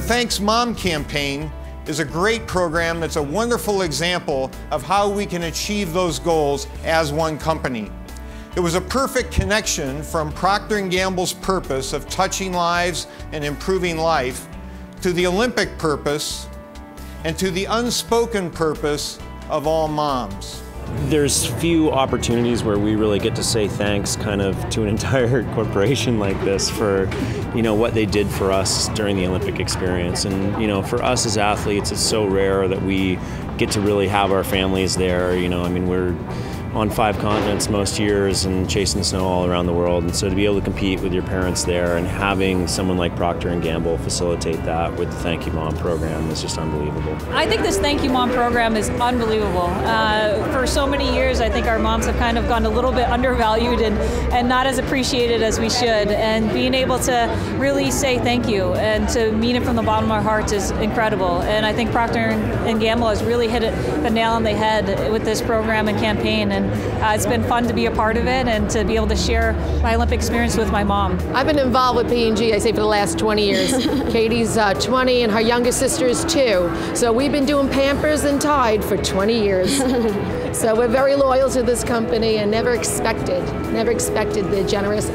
Thanks Mom campaign is a great program that's a wonderful example of how we can achieve those goals as one company. It was a perfect connection from Procter & Gamble's purpose of touching lives and improving life to the Olympic purpose and to the unspoken purpose of all moms. There's few opportunities where we really get to say thanks kind of to an entire corporation like this for, what they did for us during the Olympic experience. And, for us as athletes, it's so rare that we get to really have our families there. We're on 5 continents most years and chasing snow all around the world. And so to be able to compete with your parents there and having someone like Procter & Gamble facilitate that with the Thank You Mom program is just unbelievable. I think this Thank You Mom program is unbelievable. For so many years, I think our moms have kind of gone a little bit undervalued and not as appreciated as we should. And being able to really say thank you and to mean it from the bottom of our hearts is incredible. And I think Procter & Gamble has really hit the nail on the head with this program and campaign. And it's been fun to be a part of it and to be able to share my Olympic experience with my mom. I've been involved with P&G, I say, for the last 20 years. Katie's 20 and her youngest sister is 2. So we've been doing Pampers and Tide for 20 years. So we're very loyal to this company and never expected the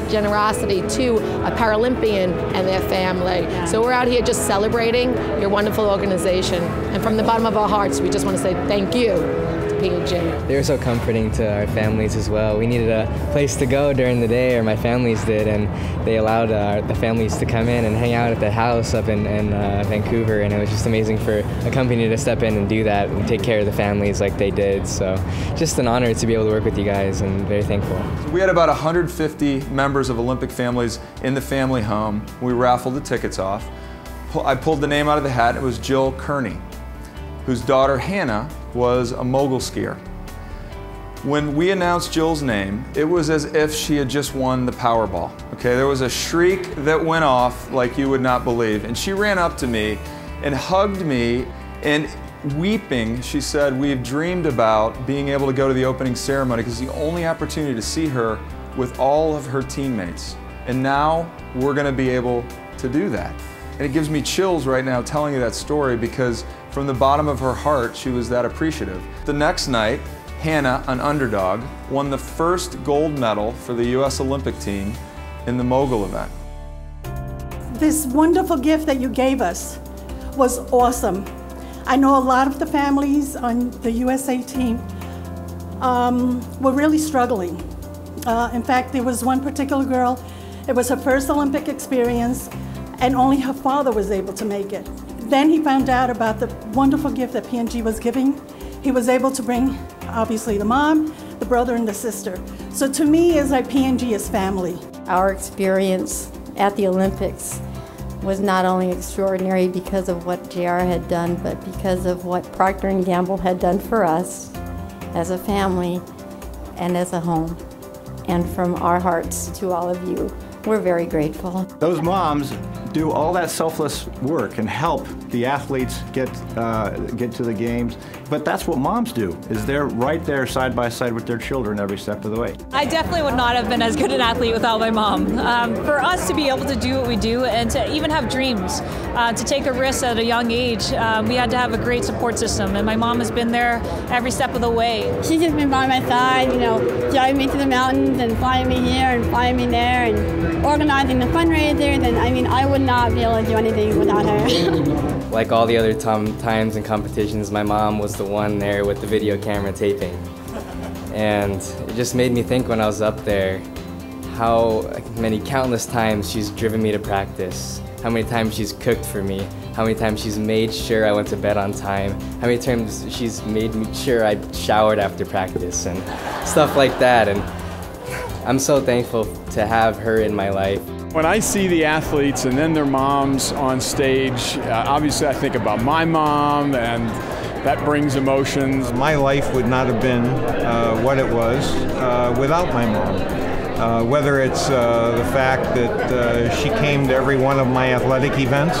generosity to a Paralympian and their family. So we're out here just celebrating your wonderful organization. And from the bottom of our hearts, we just want to say thank you to P&G. They were so comforting to our families as well. We needed a place to go during the day, or my families did, and they allowed the families to come in and hang out at the house up in Vancouver, and it was just amazing for a company to step in and do that and take care of the families like they did. So just an honor to be able to work with you guys, and very thankful. We had about 150 members of Olympic families in the family home. We raffled the tickets off. I pulled the name out of the hat. It was Jill Kearney, whose daughter Hannah was a mogul skier. When we announced Jill's name, it was as if she had just won the Powerball. Okay, there was a shriek that went off like you would not believe. And she ran up to me and hugged me, and weeping, she said, "We've dreamed about being able to go to the opening ceremony because it's the only opportunity to see her with all of her teammates. And now we're going to be able to do that." And it gives me chills right now telling you that story, because from the bottom of her heart, she was that appreciative. The next night, Hannah, an underdog, won the first gold medal for the U.S. Olympic team in the mogul event. This wonderful gift that you gave us was awesome. I know a lot of the families on the USA team were really struggling. In fact, there was one particular girl, it was her first Olympic experience, and only her father was able to make it. Then he found out about the wonderful gift that P&G was giving. He was able to bring, obviously, the mom, the brother, and the sister. So to me, it's like P&G is family. Our experience at the Olympics was not only extraordinary because of what JR had done, but because of what Procter & Gamble had done for us as a family and as a home. And from our hearts to all of you, we're very grateful. Those moms do all that selfless work and help the athletes get to the games. But that's what moms do, is they're right there side by side with their children every step of the way. I definitely would not have been as good an athlete without my mom. For us to be able to do what we do and to even have dreams, to take a risk at a young age, we had to have a great support system, and my mom has been there every step of the way. She's just been by my side, driving me to the mountains and flying me here and flying me there and organizing the fundraisers, and I would not be able to do anything without her. Like all the other times and competitions, my mom was the one there with the video camera taping. And it just made me think when I was up there how many countless times she's driven me to practice, how many times she's cooked for me, how many times she's made sure I went to bed on time, how many times she's made sure I showered after practice and stuff like that. And I'm so thankful to have her in my life. When I see the athletes and then their moms on stage, obviously I think about my mom, and that brings emotions. My life would not have been what it was without my mom. Whether it's the fact that she came to every one of my athletic events,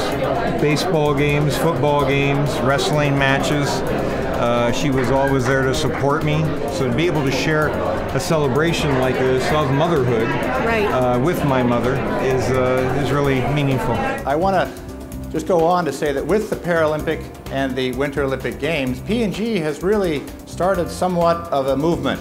baseball games, football games, wrestling matches. She was always there to support me. So to be able to share a celebration like this of motherhood with my mother is really meaningful. I want to just go on to say that with the Paralympic and the Winter Olympic Games, P&G has really started somewhat of a movement,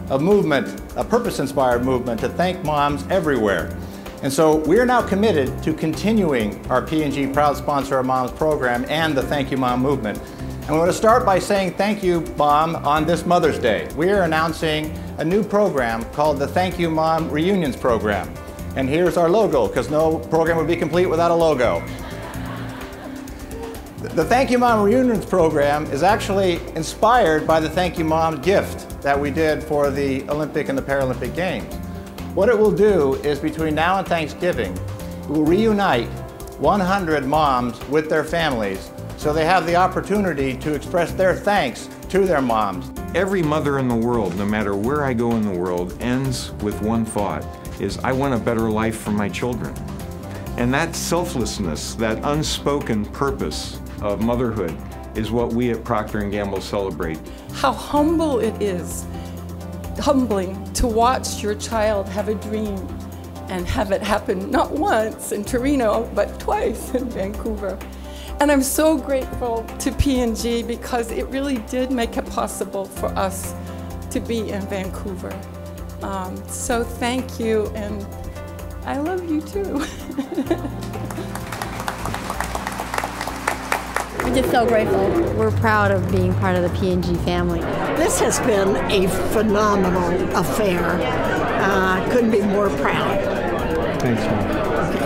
a purpose-inspired movement to thank moms everywhere. And so we are now committed to continuing our P&G Proud Sponsor of Moms program and the Thank You Mom movement. And we want to start by saying thank you, Mom, on this Mother's Day. We are announcing a new program called the Thank You Mom Reunions Program. And here's our logo, because no program would be complete without a logo. The Thank You Mom Reunions Program is actually inspired by the Thank You Mom gift that we did for the Olympic and the Paralympic Games. What it will do is between now and Thanksgiving, it will reunite 100 moms with their families so they have the opportunity to express their thanks to their moms. Every mother in the world, no matter where I go in the world, ends with one thought, is I want a better life for my children. And that selflessness, that unspoken purpose of motherhood is what we at Procter & Gamble celebrate. How humble it is, humbling to watch your child have a dream and have it happen not once in Torino, but twice in Vancouver. And I'm so grateful to P&G because it really did make it possible for us to be in Vancouver. So thank you, and I love you too. We're just so grateful. We're proud of being part of the P&G family. This has been a phenomenal affair. Couldn't be more proud. Thanks, Mom.